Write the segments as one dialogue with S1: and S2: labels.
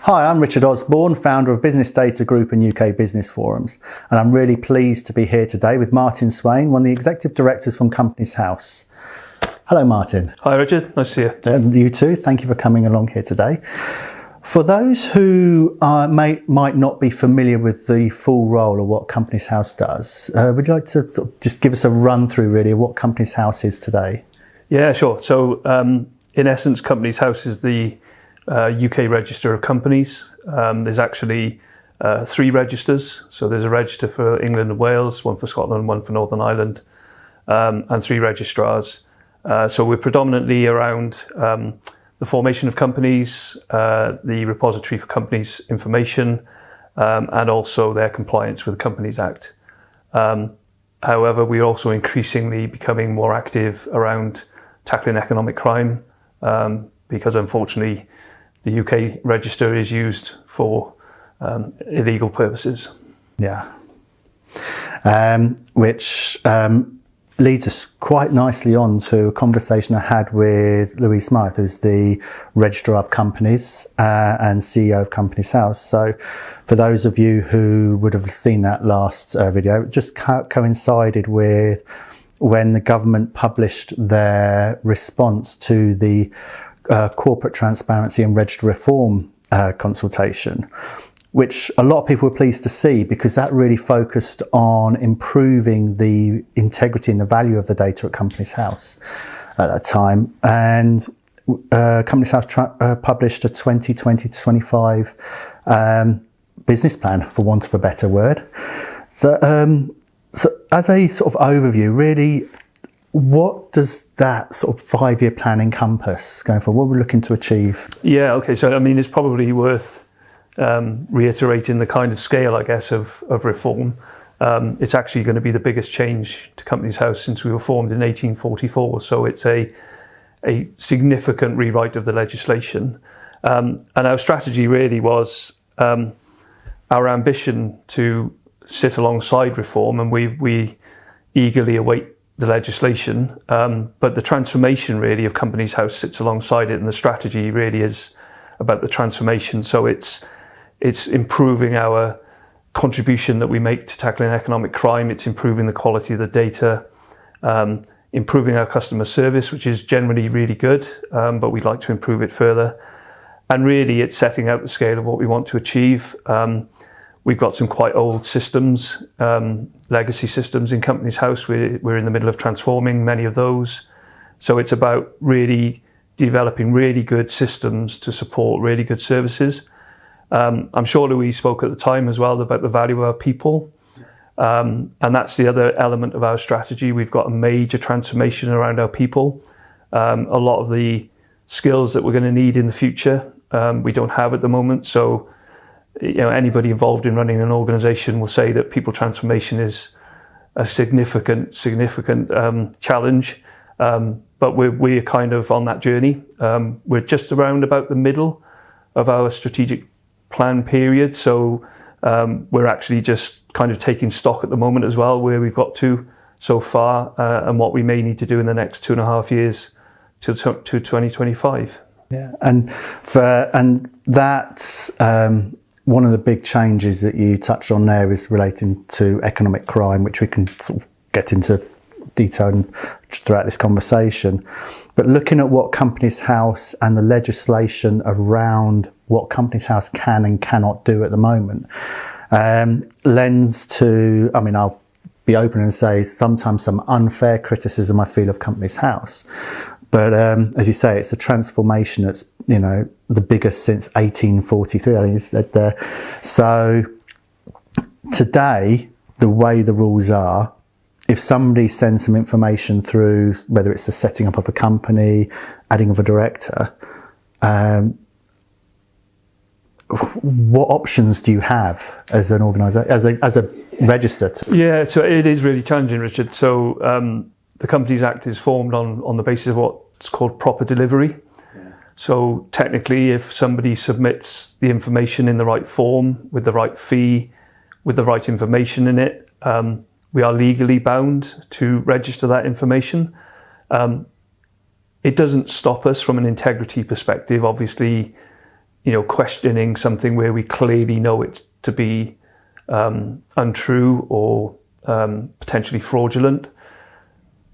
S1: Hi, I'm Richard Osborne, founder of Business Data Group and UK Business Forums, and I'm really pleased to be here today with Martin Swain, one of the executive directors from Companies House. Hello, Martin.
S2: Hi, Richard. Nice to see you.
S1: You too. Thank you for coming along here today. For those who might not be familiar with the full role of what Companies House does, would you like to just give us a run through really of what Companies House is today?
S2: Yeah, sure. So in essence, Companies House is the UK register of companies. There's actually 3 registers. So there's a register for England and Wales, one for Scotland, one for Northern Ireland, and 3 registrars. So we're predominantly around the formation of companies, the repository for companies' information, and also their compliance with the Companies Act. However, we're also increasingly becoming more active around tackling economic crime, because unfortunately the UK register is used for illegal purposes.
S1: Yeah. Which leads us quite nicely on to a conversation I had with Louise Smythe, who's the Registrar of Companies and CEO of Companies House. So for those of you who would have seen that last video, it just coincided with when the government published their response to the corporate transparency and register reform consultation, which a lot of people were pleased to see because that really focused on improving the integrity and the value of the data at Companies House at that time. And Companies House published a 2020 to 25 business plan, for want of a better word. So as a sort of overview, really, what does that sort of 5-year plan encompass going forward? What we're looking to achieve?
S2: Yeah, okay. So, I mean, it's probably worth reiterating the kind of scale, I guess, of reform. It's actually going to be the biggest change to Companies House since we were formed in 1844. So it's a significant rewrite of the legislation. And our strategy really was our ambition to sit alongside reform, and we eagerly await the legislation. But the transformation really of Companies House sits alongside it, and the strategy really is about the transformation. So it's improving our contribution that we make to tackling economic crime. It's improving the quality of the data, improving our customer service, which is generally really good, but we'd like to improve it further. And really, it's setting out the scale of what we want to achieve. We've got some quite old systems, legacy systems in Companies House. We're in the middle of transforming many of those. So it's about really developing really good systems to support really good services. I'm sure Louise spoke at the time as well about the value of our people. And that's the other element of our strategy. We've got a major transformation around our people. A lot of the skills that we're going to need in the future, we don't have at the moment. So, anybody involved in running an organization will say that people transformation is a significant challenge. But we're kind of on that journey. We're just around about the middle of our strategic plan period. So we're actually just kind of taking stock at the moment as well, where we've got to so far and what we may need to do in the next 2.5 years to 2025.
S1: Yeah, and that's one of the big changes that you touched on there is relating to economic crime, which we can sort of get into detail throughout this conversation. But looking at what Companies House and the legislation around what Companies House can and cannot do at the moment lends to, I mean, I'll be open and say sometimes some unfair criticism I feel of Companies House. But as you say, it's a transformation that's, the biggest since 1843, I think you said there. So today, the way the rules are, if somebody sends some information through, whether it's the setting up of a company, adding of a director, what options do you have as an organisation, as a register?
S2: Yeah, so it is really challenging, Richard. So the Companies Act is formed on the basis of what's called proper delivery. So technically, if somebody submits the information in the right form, with the right fee, with the right information in it, we are legally bound to register that information. It doesn't stop us from an integrity perspective. Obviously, questioning something where we clearly know it to be untrue or potentially fraudulent.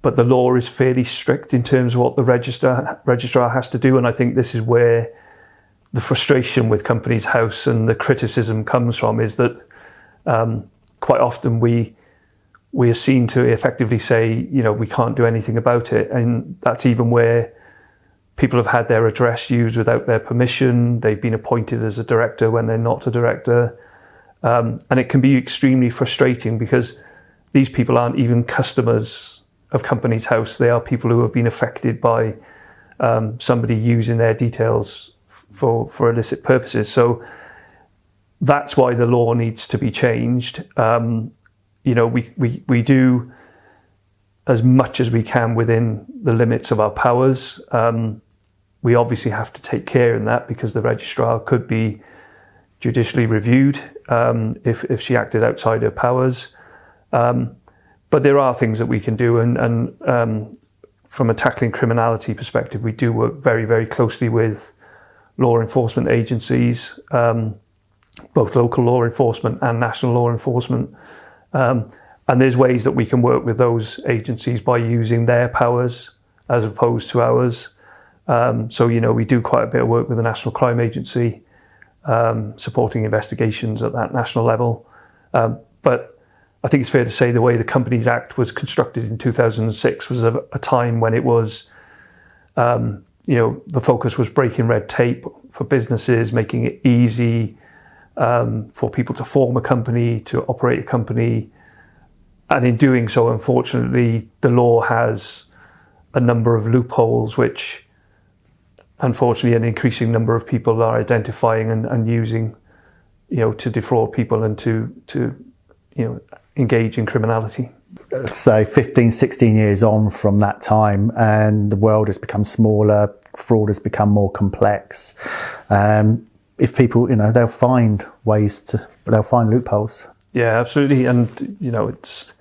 S2: But the law is fairly strict in terms of what the registrar has to do, and I think this is where the frustration with Companies House and the criticism comes from, is that quite often we are seen to effectively say, we can't do anything about it, and that's even where people have had their address used without their permission. They've been appointed as a director when they're not a director, and it can be extremely frustrating because these people aren't even customers of Companies House. They are people who have been affected by somebody using their details for illicit purposes. So that's why the law needs to be changed. We do as much as we can within the limits of our powers. We obviously have to take care in that, because the registrar could be judicially reviewed if she acted outside her powers. But there are things that we can do, and from a tackling criminality perspective, we do work very, very closely with law enforcement agencies, both local law enforcement and national law enforcement. And there's ways that we can work with those agencies by using their powers as opposed to ours. So we do quite a bit of work with the National Crime Agency, supporting investigations at that national level. But I think it's fair to say the way the Companies Act was constructed in 2006 was a time when it was, the focus was breaking red tape for businesses, making it easy for people to form a company, to operate a company. And in doing so, unfortunately, the law has a number of loopholes, which unfortunately an increasing number of people are identifying and using, to defraud people and to engage in criminality.
S1: So 15, 16 years on from that time, and the world has become smaller, fraud has become more complex. If people, they'll find they'll find loopholes.
S2: Yeah, absolutely. And, it's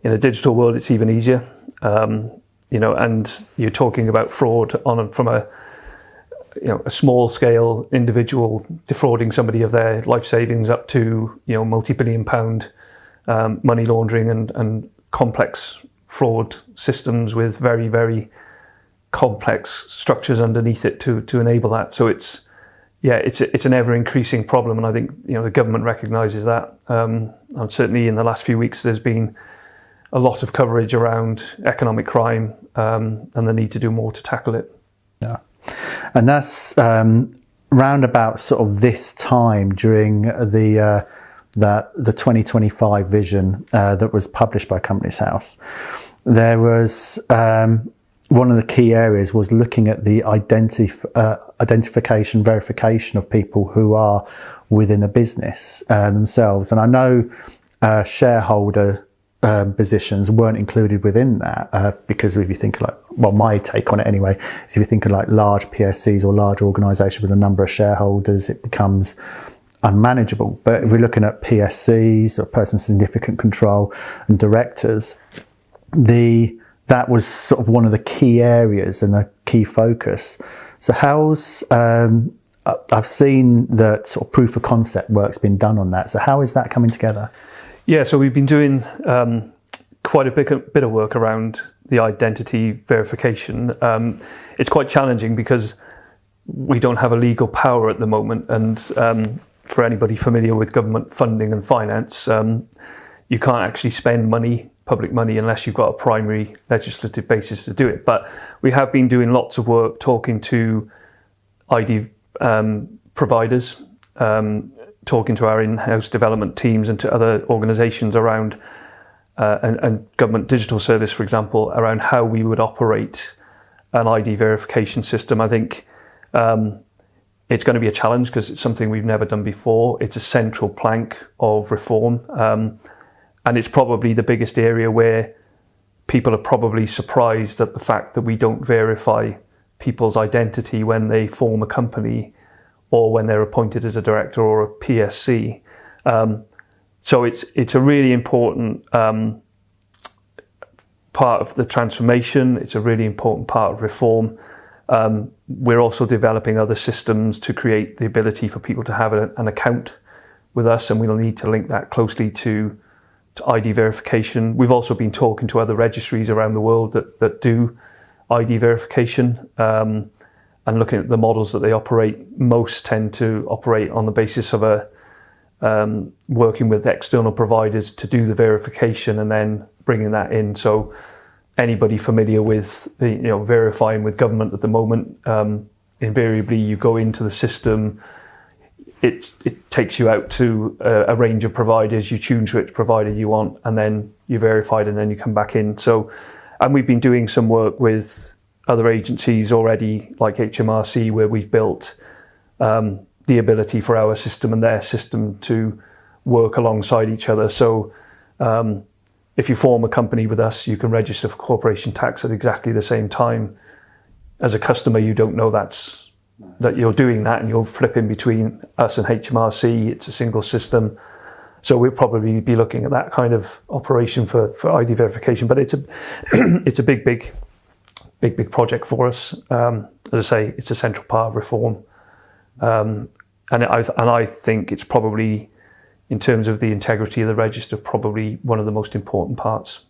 S2: in a digital world, it's even easier. And you're talking about fraud from a small scale individual defrauding somebody of their life savings up to, multi-billion pound money laundering and complex fraud systems with very, very complex structures underneath it to enable that. So it's an ever increasing problem, and I think the government recognises that. And certainly in the last few weeks, there's been a lot of coverage around economic crime and the need to do more to tackle it.
S1: Yeah, and that's round about sort of this time during the 2025 vision that was published by Companies House. There was one of the key areas was looking at the identification, verification of people who are within a business themselves. And I know shareholder positions weren't included within that because if you think my take on it anyway, is if you think of large PSCs or large organisations with a number of shareholders, it becomes unmanageable. But if we're looking at PSCs or person significant control and directors, that was sort of one of the key areas and a key focus. So I've seen that sort of proof of concept work's been done on that. So how is that coming together?
S2: Yeah, so we've been doing quite a bit of work around the identity verification. It's quite challenging because we don't have a legal power at the moment, and for anybody familiar with government funding and finance, you can't actually spend public money, unless you've got a primary legislative basis to do it. But we have been doing lots of work talking to ID providers, talking to our in-house development teams and to other organisations around, and government digital service, for example, around how we would operate an ID verification system. I think it's going to be a challenge because it's something we've never done before. It's a central plank of reform. And it's probably the biggest area where people are probably surprised at the fact that we don't verify people's identity when they form a company or when they're appointed as a director or a PSC. So it's a really important part of the transformation. It's a really important part of reform. We're also developing other systems to create the ability for people to have an account with us, and we'll need to link that closely to ID verification. We've also been talking to other registries around the world that do ID verification, and looking at the models that they operate. Most tend to operate on the basis of working with external providers to do the verification and then bringing that in. So anybody familiar with verifying with government at the moment, invariably you go into the system, it takes you out to a range of providers, you choose which provider you want, and then you're verified, and then you come back in. So, and we've been doing some work with other agencies already, like HMRC, where we've built the ability for our system and their system to work alongside each other. So if you form a company with us, you can register for corporation tax at exactly the same time. As a customer, you don't know that you're doing that, and you'll flip in between us and HMRC. It's a single system. So we'll probably be looking at that kind of operation for ID verification. But it's a big project for us. As I say, it's a central part of reform. And I think it's probably, in terms of the integrity of the register, probably one of the most important parts.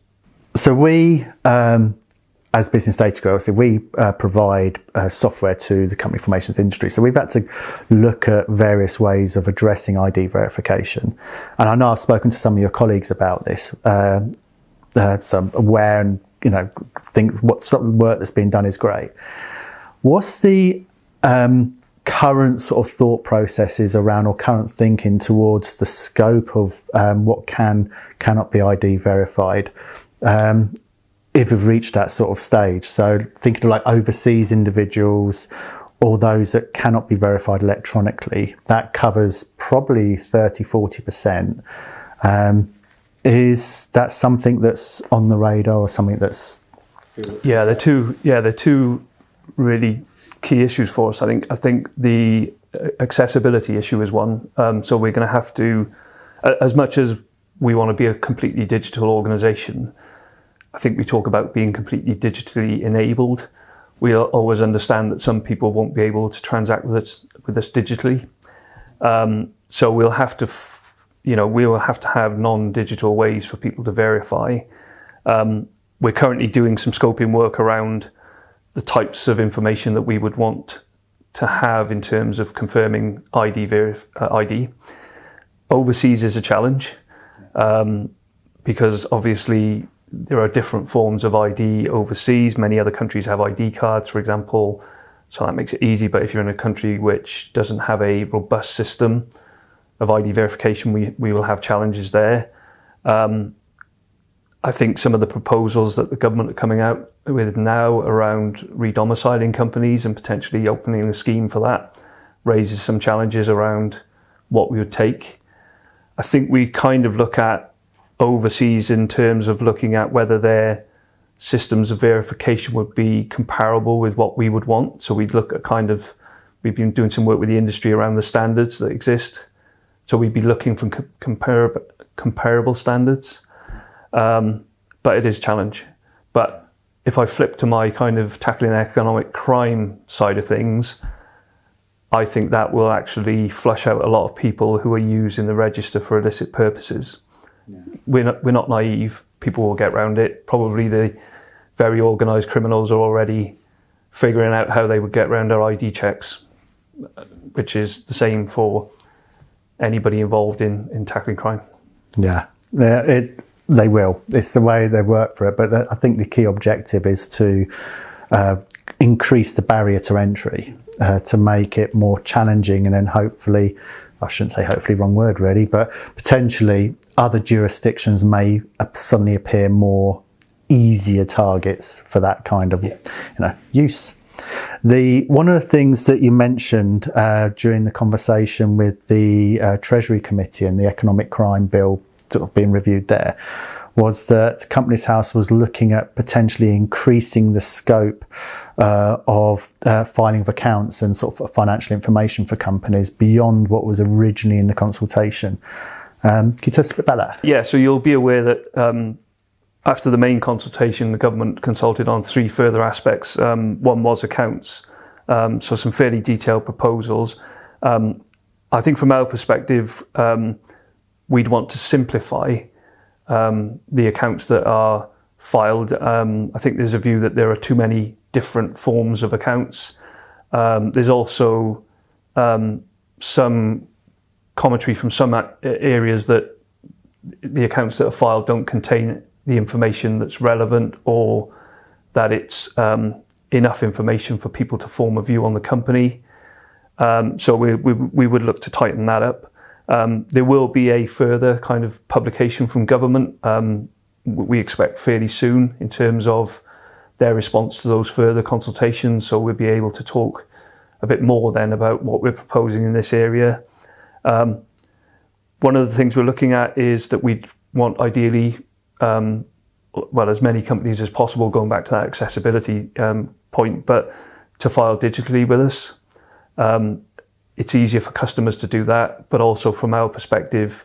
S1: So we, as Business Data Group, obviously we provide software to the company formations industry. So we've had to look at various ways of addressing ID verification. And I know I've spoken to some of your colleagues about this. So I'm aware and think what sort of work that's been done is great. What's the current sort of thought processes around, or current thinking towards the scope of what cannot be ID verified, if we've reached that sort of stage? So thinking of like overseas individuals or those that cannot be verified electronically, that covers probably 30-40%. Is that something that's on the radar, or something that's...
S2: They're two really key issues for us. I think the accessibility issue is one. So we're going to have to, as much as we want to be a completely digital organisation, I think we talk about being completely digitally enabled. We always understand that some people won't be able to transact with us digitally. So we'll have to, we will have to have non-digital ways for people to verify. We're currently doing some scoping work around the types of information that we would want to have in terms of confirming ID. Overseas is a challenge, because obviously there are different forms of ID overseas. Many other countries have ID cards, for example, so that makes it easy. But if you're in a country which doesn't have a robust system of ID verification, we will have challenges there. I think some of the proposals that the government are coming out with now around re-domiciling companies and potentially opening a scheme for that raises some challenges around what we would take. I think we kind of look at overseas in terms of looking at whether their systems of verification would be comparable with what we would want. So we'd look at we've been doing some work with the industry around the standards that exist. So we'd be looking for comparable standards. But it is a challenge. But if I flip to my kind of tackling economic crime side of things, I think that will actually flush out a lot of people who are using the register for illicit purposes. Yeah. We're not naive. People will get around it. Probably the very organised criminals are already figuring out how they would get around our ID checks, which is the same for anybody involved in tackling crime.
S1: Yeah, they will. It's the way they work for it. But I think the key objective is to increase the barrier to entry, to make it more challenging, and then hopefully, I shouldn't say hopefully, wrong word really, but potentially other jurisdictions may suddenly appear more easier targets for that kind of use. One of the things that you mentioned during the conversation with the Treasury Committee and the Economic Crime Bill sort of being reviewed there was that Companies House was looking at potentially increasing the scope of filing of accounts and sort of financial information for companies beyond what was originally in the consultation. Can you tell us a bit about that?
S2: Yeah, so you'll be aware that after the main consultation, the government consulted on 3 further aspects. One was accounts, so some fairly detailed proposals. I think from our perspective, we'd want to simplify the accounts that are filed. I think there's a view that there are too many different forms of accounts. There's also some commentary from some areas that the accounts that are filed don't contain the information that's relevant, or that it's enough information for people to form a view on the company. So we would look to tighten that up. There will be a further kind of publication from government, we expect fairly soon, in terms of their response to those further consultations. So we'll be able to talk a bit more then about what we're proposing in this area. One of the things we're looking at is that we want ideally, as many companies as possible, going back to that accessibility point, but to file digitally with us. It's easier for customers to do that, but also from our perspective,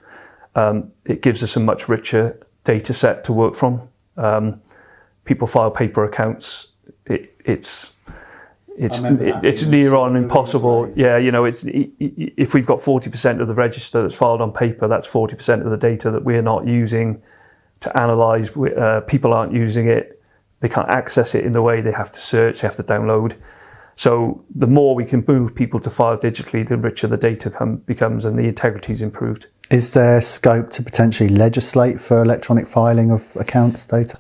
S2: it gives us a much richer data set to work from. People file paper accounts. It's near on impossible. Yeah, it's if we've got 40% of the register that's filed on paper, that's 40% of the data that we're not using to analyse. People aren't using it. They can't access it in the way they have to search, they have to download. So the more we can move people to file digitally, the richer the data becomes and the integrity is improved.
S1: Is there scope to potentially legislate for electronic filing of accounts data?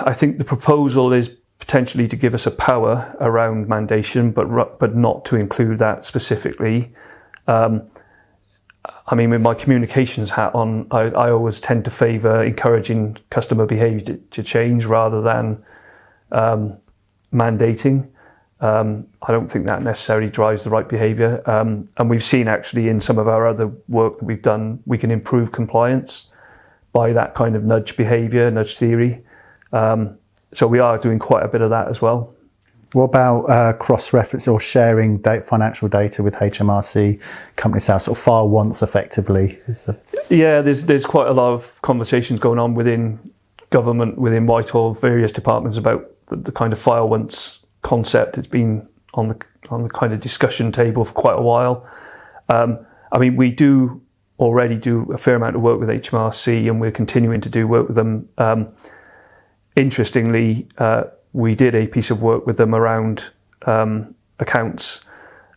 S2: I think the proposal is potentially to give us a power around mandation, but not to include that specifically. With my communications hat on, I always tend to favour encouraging customer behaviour to change rather than mandating. I don't think that necessarily drives the right behaviour. And we've seen actually in some of our other work that we've done, we can improve compliance by that kind of nudge behaviour, nudge theory. So we are doing quite a bit of that as well.
S1: What about cross-reference or sharing financial data with HMRC, Companies House, or file once effectively?
S2: Yeah, there's quite a lot of conversations going on within government, within Whitehall, various departments about the kind of file once concept. It's been on the kind of discussion table for quite a while. We do already do a fair amount of work with HMRC, and we're continuing to do work with them. Interestingly, we did a piece of work with them around accounts,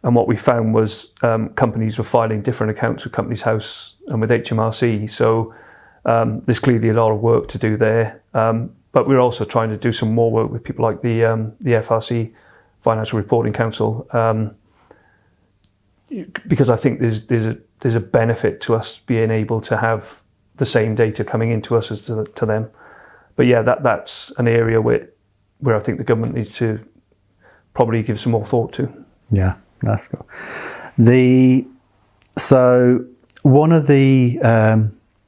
S2: and what we found was companies were filing different accounts with Companies House and with HMRC. So there's clearly a lot of work to do there. But we're also trying to do some more work with people like the FRC, Financial Reporting Council, because I think there's a benefit to us being able to have the same data coming into us as to them. But yeah, that's an area where I think the government needs to probably give some more thought to.
S1: Yeah, that's cool. So one of the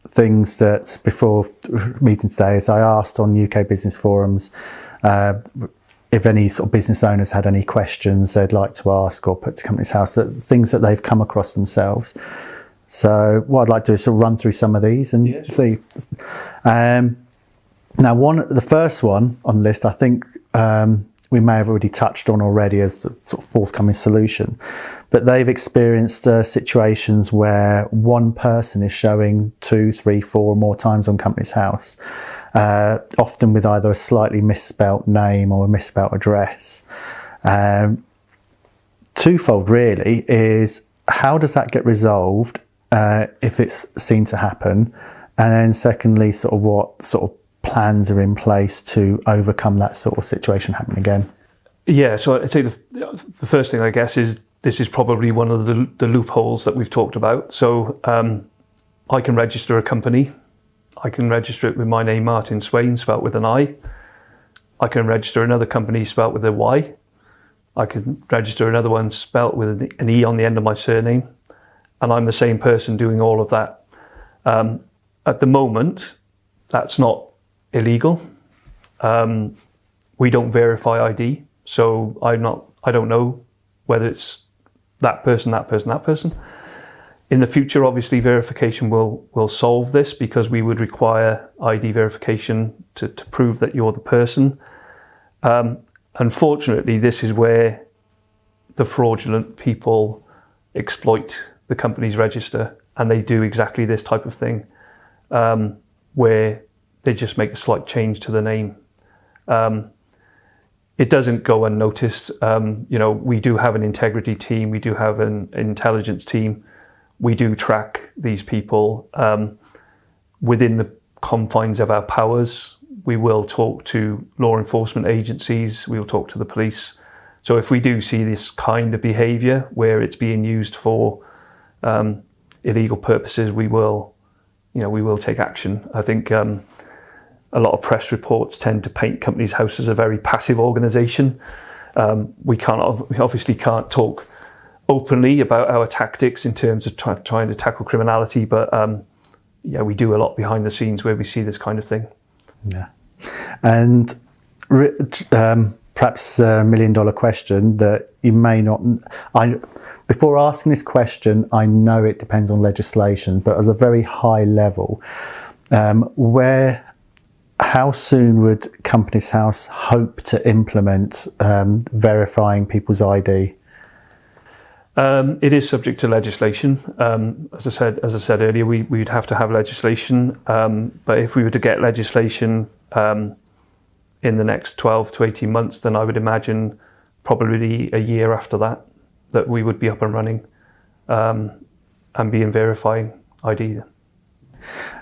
S1: things that before meeting today is I asked on UK business forums if any sort of business owners had any questions they'd like to ask or put to Companies House, things that they've come across themselves. So what I'd like to do is sort of run through some of these and see. Now, the first one on the list, I think we may have already touched on already as the sort of forthcoming solution, but they've experienced situations where one person is showing 2, 3, 4 or more times on Companies House, often with either a slightly misspelt name or a misspelt address. Twofold really is, how does that get resolved if it's seen to happen? And then secondly, sort of what sort of plans are in place to overcome that sort of situation happening again?
S2: Yeah, so I'd say the first thing, I guess, is this is probably one of the loopholes that we've talked about. So I can register a company. I can register it with my name, Martin Swain, spelt with an I. I can register another company spelt with a Y. I can register another one spelt with an E on the end of my surname. And I'm the same person doing all of that. At the moment, that's not illegal. We don't verify ID, so I don't know whether it's that person. In the future, obviously, verification will solve this, because we would require ID verification to prove that you're the person. Unfortunately, this is where the fraudulent people exploit the company's register, and they do exactly this type of thing, where they just make a slight change to the name. It doesn't go unnoticed. We do have an integrity team, we do have an intelligence team. We do track these people within the confines of our powers. We will talk to law enforcement agencies, we will talk to the police. So if we do see this kind of behaviour where it's being used for illegal purposes, we will take action. I think a lot of press reports tend to paint Companies House as a very passive organisation. We obviously can't talk openly about our tactics in terms of trying to tackle criminality, but we do a lot behind the scenes where we see this kind of thing.
S1: Yeah. And perhaps a $1 million question that you may not... Before asking this question, I know it depends on legislation, but at a very high level, how soon would Companies House hope to implement verifying people's ID?
S2: It is subject to legislation. As I said earlier, we'd have to have legislation. But if we were to get legislation in the next 12 to 18 months, then I would imagine probably a year after that we would be up and running and be verifying ID.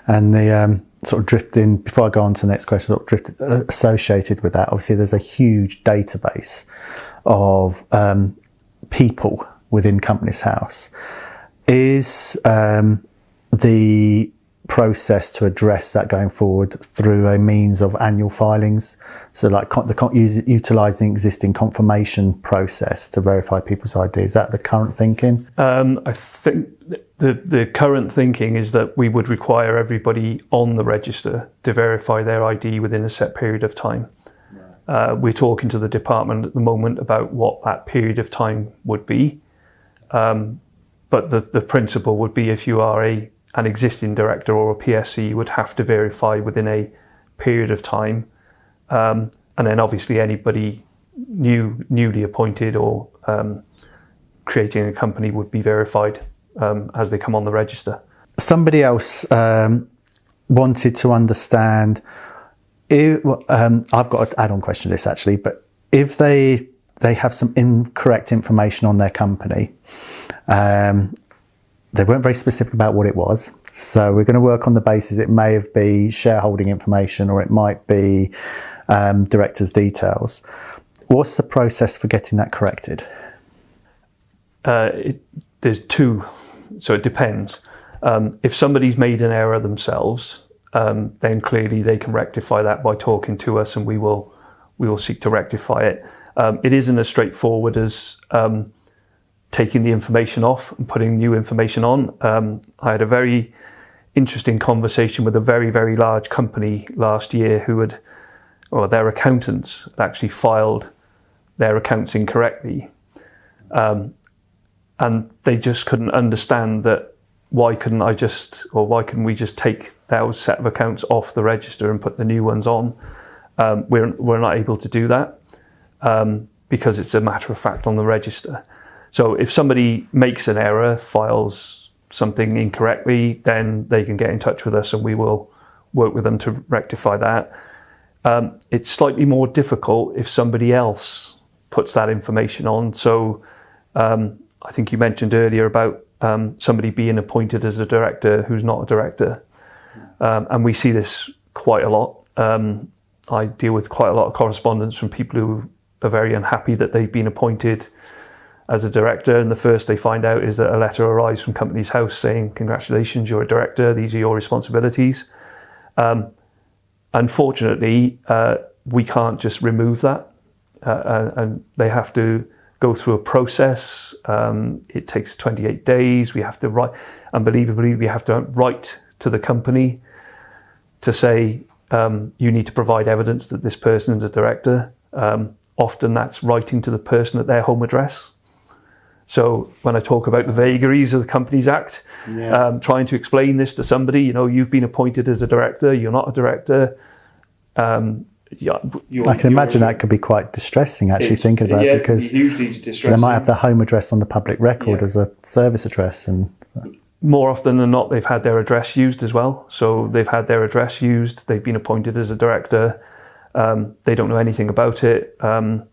S2: And
S1: the sort of drifting, before I go on to the next question, associated with that, obviously there's a huge database of people within Companies House. Is the process to address that going forward through a means of annual filings? So like utilising existing confirmation process to verify people's ID. Is that the current thinking?
S2: I think the current thinking is that we would require everybody on the register to verify their ID within a set period of time. We're talking to the department at the moment about what that period of time would be. But the principle would be, if you are an existing director or a PSC, you would have to verify within a period of time. And then obviously anybody newly appointed or creating a company would be verified as they come on the register.
S1: Somebody else wanted to understand, I've got an add-on question to this actually, but if they have some incorrect information on their company, they weren't very specific about what it was. So we're going to work on the basis it may have been shareholding information, or it might be directors' details. What's the process for getting that corrected?
S2: There's two, so it depends. If somebody's made an error themselves, then clearly they can rectify that by talking to us, and we will seek to rectify it. It isn't as straightforward as taking the information off and putting new information on. I had a very interesting conversation with a very, very large company last year their accountants had actually filed their accounts incorrectly. And they just couldn't understand that. Why couldn't we just take those set of accounts off the register and put the new ones on? We're not able to do that because it's a matter of fact on the register. So if somebody makes an error, files something incorrectly, then they can get in touch with us and we will work with them to rectify that. It's slightly more difficult if somebody else puts that information on. So I think you mentioned earlier about somebody being appointed as a director who's not a director. And we see this quite a lot. I deal with quite a lot of correspondence from people who are very unhappy that they've been appointed as a director, and the first they find out is that a letter arrives from Companies House saying, congratulations, you're a director, these are your responsibilities. Unfortunately, we can't just remove that, and they have to go through a process. It takes 28 days. We have to write, unbelievably, we have to write to the company to say, you need to provide evidence that this person is a director. Often that's writing to the person at their home address. So when I talk about the vagaries of the Companies Act, trying to explain this to somebody, you've been appointed as a director, you're not a director.
S1: I can imagine that could be quite distressing, actually, thinking about it, because they might have the home address on the public record as a service address. And
S2: more often than not, they've had their address used as well. So they've had their address used, they've been appointed as a director, they don't know anything about it.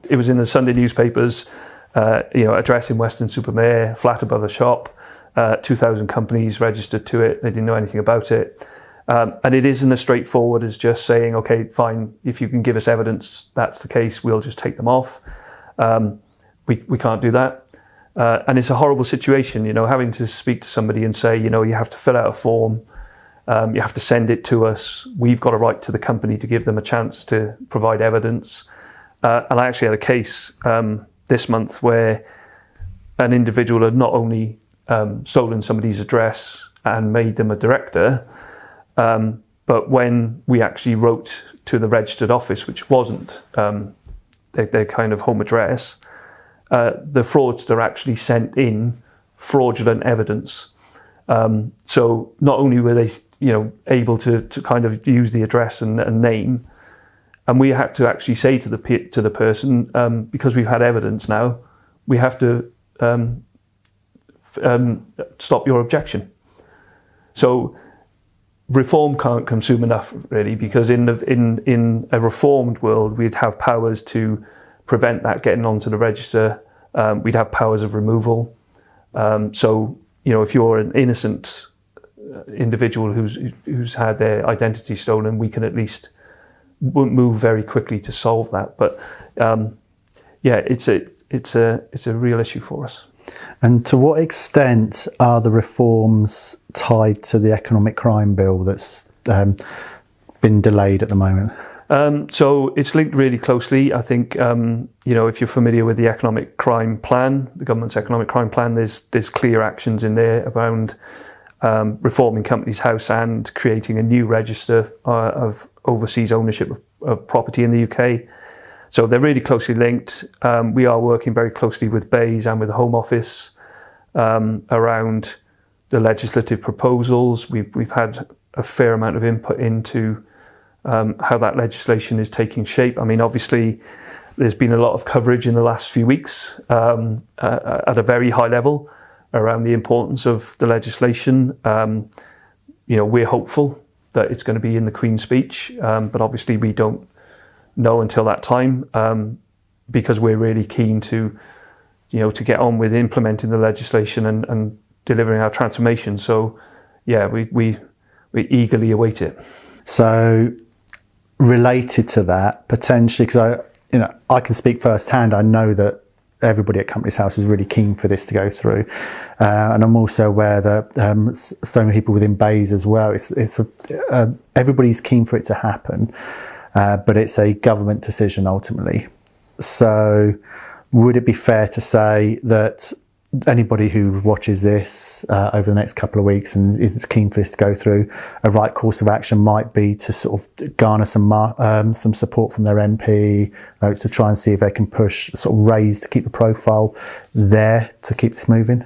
S2: It was in the Sunday newspapers, address in Weston-super-Mare, flat above a shop, 2,000 companies registered to it, they didn't know anything about it. And it isn't as straightforward as just saying, okay, fine, if you can give us evidence that's the case, we'll just take them off. We can't do that. And it's a horrible situation, having to speak to somebody and say, you have to fill out a form, you have to send it to us, we've got a right to the company to give them a chance to provide evidence. And I actually had a case this month where an individual had not only stolen somebody's address and made them a director, but when we actually wrote to the registered office, which wasn't their kind of home address, the fraudster actually sent in fraudulent evidence. So not only were they, able to kind of use the address and name, and we had to actually say to the person, because we've had evidence now, we have to stop your objection. So reform can't come soon enough, really, because in a reformed world, we'd have powers to prevent that getting onto the register. We'd have powers of removal. So, if you're an innocent individual who's had their identity stolen, we can at least move very quickly to solve that. But it's a real issue for us.
S1: And to what extent are the reforms tied to the economic crime bill that's been delayed at the moment?
S2: So it's linked really closely. I think, if you're familiar with the economic crime plan, the government's economic crime plan, there's clear actions in there around reforming Companies House and creating a new register of overseas ownership of property in the UK. So they're really closely linked. We are working very closely with BEIS and with the Home Office around the legislative proposals. We've had a fair amount of input into how that legislation is taking shape. I mean, obviously, there's been a lot of coverage in the last few weeks at a very high level around the importance of the legislation. We're hopeful that it's going to be in the Queen's speech, but obviously we don't know until that time, because we're really keen to get on with implementing the legislation and delivering our transformation. So, we eagerly await it.
S1: So, related to that, potentially, because I can speak firsthand. I know that everybody at Companies House is really keen for this to go through, and I'm also aware that so many people within BEIS as well. Everybody's keen for it to happen. But it's a government decision ultimately. So would it be fair to say that anybody who watches this over the next couple of weeks and is keen for this to go through, a right course of action might be to sort of garner some support from their MP, to try and see if they can push, sort of raise to keep the profile there to keep this moving?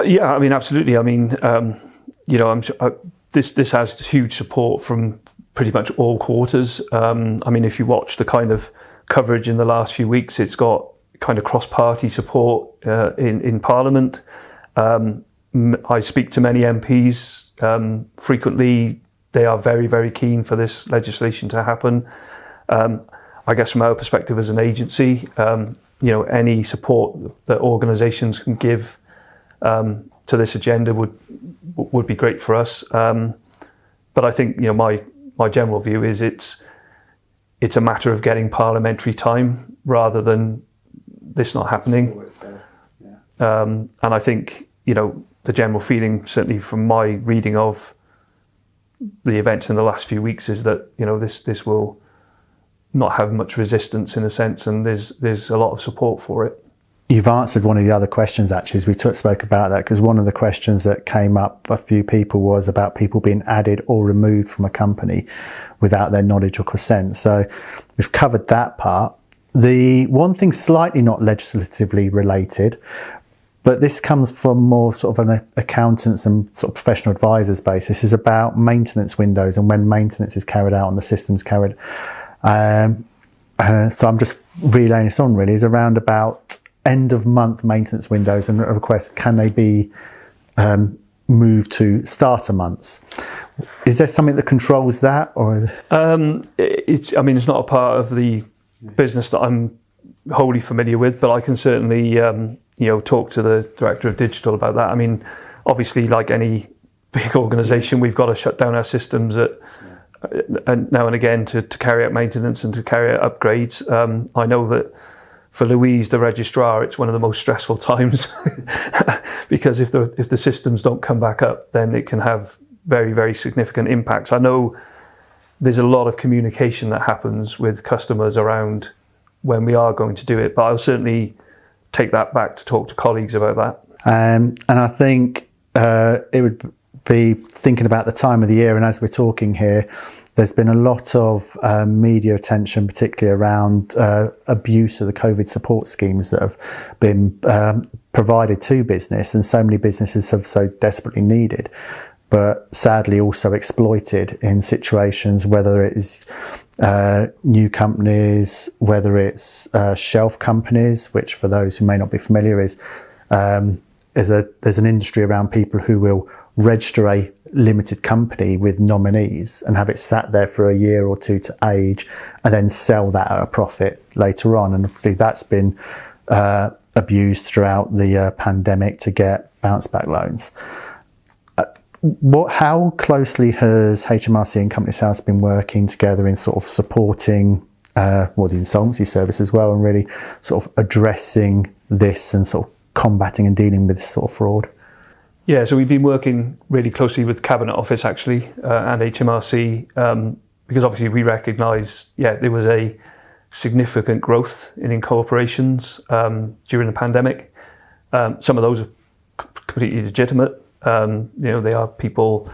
S2: Yeah, I mean, absolutely. I mean, I'm sure, this has huge support from pretty much all quarters. I mean, if you watch the kind of coverage in the last few weeks, it's got kind of cross-party support in Parliament. I speak to many MPs frequently. They are very, very keen for this legislation to happen. I guess from our perspective as an agency, any support that organisations can give to this agenda would be great for us. But I think, my general view is it's a matter of getting parliamentary time rather than this not happening. And I think, the general feeling, certainly from my reading of the events in the last few weeks, is that, this will not have much resistance in a sense, and there's a lot of support for it.
S1: You've answered one of the other questions, actually, as we spoke about that, because one of the questions that came up a few people was about people being added or removed from a company without their knowledge or consent. So we've covered that part. The one thing slightly not legislatively related, But this comes from more sort of an accountants and sort of professional advisors base. This is about maintenance windows and when maintenance is carried out and the system's carried. So I'm just relaying this on really, is around about end of month maintenance windows and a request, can they be moved to starter months? Is there something that controls that, or?
S2: It's not a part of the business that I'm wholly familiar with, but I can certainly talk to the director of digital about that. I mean, obviously, like any big organisation, we've got to shut down our systems and now and again to carry out maintenance and to carry out upgrades. I know that for Louise, the registrar, it's one of the most stressful times because if the systems don't come back up, then it can have very, very significant impacts. I know there's a lot of communication that happens with customers around when we are going to do it, but I'll certainly take that back to talk to colleagues about that.
S1: And I think it would be thinking about the time of the year, and as we're talking here, there's been a lot of media attention, particularly around abuse of the COVID support schemes that have been provided to business, and so many businesses have so desperately needed, but sadly also exploited in situations, whether it is new companies, whether it's shelf companies, which for those who may not be familiar there's an industry around people who will register a limited company with nominees and have it sat there for a year or two to age and then sell that at a profit later on. And I think that's been abused throughout the pandemic to get bounce back loans. How closely has HMRC and Companies House been working together in sort of supporting the insolvency service as well, and really sort of addressing this and sort of combating and dealing with this sort of fraud?
S2: Yeah, so we've been working really closely with Cabinet Office actually and HMRC because obviously we recognise, there was a significant growth in incorporations during the pandemic. Some of those are completely legitimate. They are people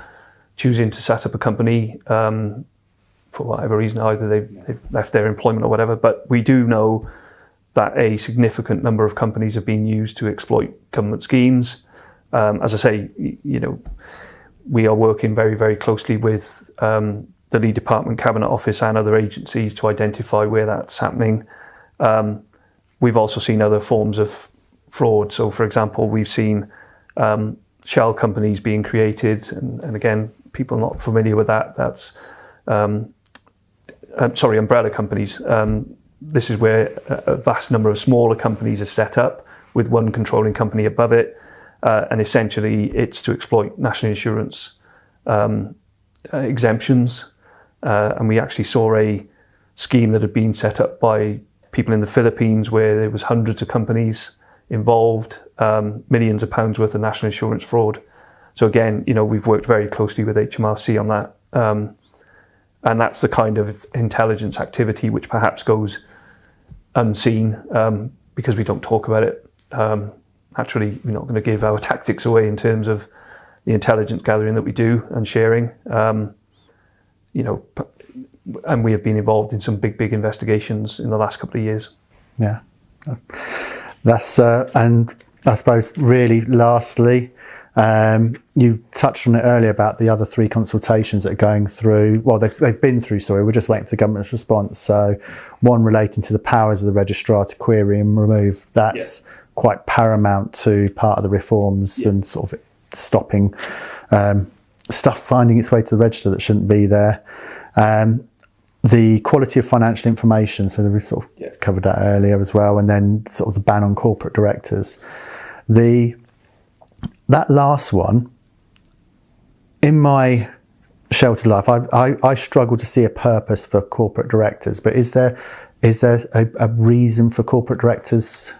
S2: choosing to set up a company for whatever reason, either they've left their employment or whatever. But we do know that a significant number of companies have been used to exploit government schemes. As I say, we are working very, very closely with the Lead Department, Cabinet Office and other agencies to identify where that's happening. We've also seen other forms of fraud. So, for example, we've seen shell companies being created, and again, people not familiar with that, that's umbrella companies. This is where a vast number of smaller companies are set up with one controlling company above it, and essentially it's to exploit national insurance exemptions. And we actually saw a scheme that had been set up by people in the Philippines where there was hundreds of companies involved, millions of pounds worth of national insurance fraud. So again, we've worked very closely with HMRC on that. And that's the kind of intelligence activity which perhaps goes unseen because we don't talk about it. Naturally, we're not going to give our tactics away in terms of the intelligence gathering that we do and sharing. And we have been involved in some big investigations in the last couple of years.
S1: Yeah. That's and I suppose really lastly, you touched on it earlier about the other 3 consultations that are going through. Well, they've been through. Sorry, we're just waiting for the government's response. So, one relating to the powers of the registrar to query and remove. That's quite paramount to part of the reforms and sort of stopping stuff finding its way to the register that shouldn't be there. The quality of financial information, so we sort of covered that earlier as well, and then sort of the ban on corporate directors. That last one, in my sheltered life, I struggle to see a purpose for corporate directors, but is there a reason for corporate directors?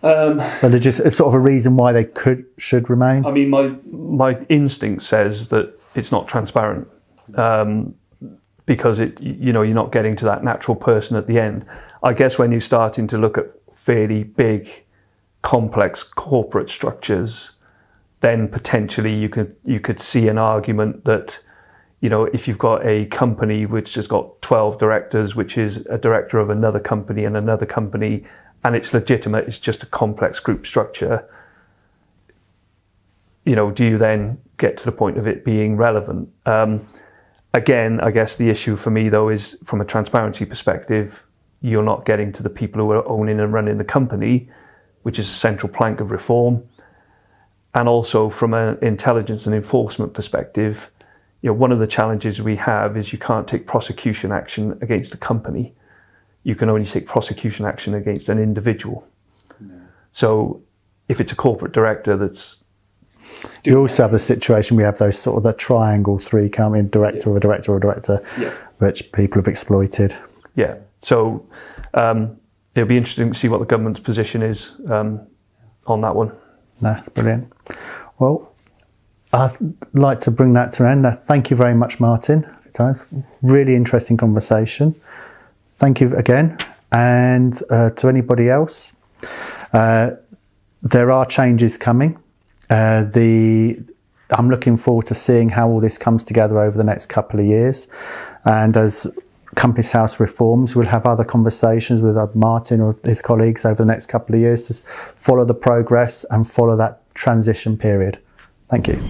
S1: But there's just sort of a reason why they should remain?
S2: I mean, my instinct says that it's not transparent. Because you're not getting to that natural person at the end. I guess when you're starting to look at fairly big, complex corporate structures, then potentially you could see an argument that, if you've got a company which has got 12 directors, which is a director of another company and and it's legitimate, it's just a complex group structure, you know, do you then get to the point of it being relevant? Again, I guess the issue for me though is from a transparency perspective, you're not getting to the people who are owning and running the company, which is a central plank of reform. And also from an intelligence and enforcement perspective, you know, one of the challenges we have is you can't take prosecution action against a company. You can only take prosecution action against an individual. No. So if it's a corporate director that's...
S1: You also have the situation, we have those sort of the triangle three, can't we? Director, yeah. Or a director, or a director, yeah. Which people have exploited.
S2: Yeah, so it'll be interesting to see what the government's position is on that one.
S1: No, that's brilliant. Well, I'd like to bring that to an end. Thank you very much, Martin. Really interesting conversation. Thank you again. And to anybody else, there are changes coming. I'm looking forward to seeing how all this comes together over the next couple of years. And as Companies House reforms, we'll have other conversations with Martin or his colleagues over the next couple of years to follow the progress and follow that transition period. Thank you.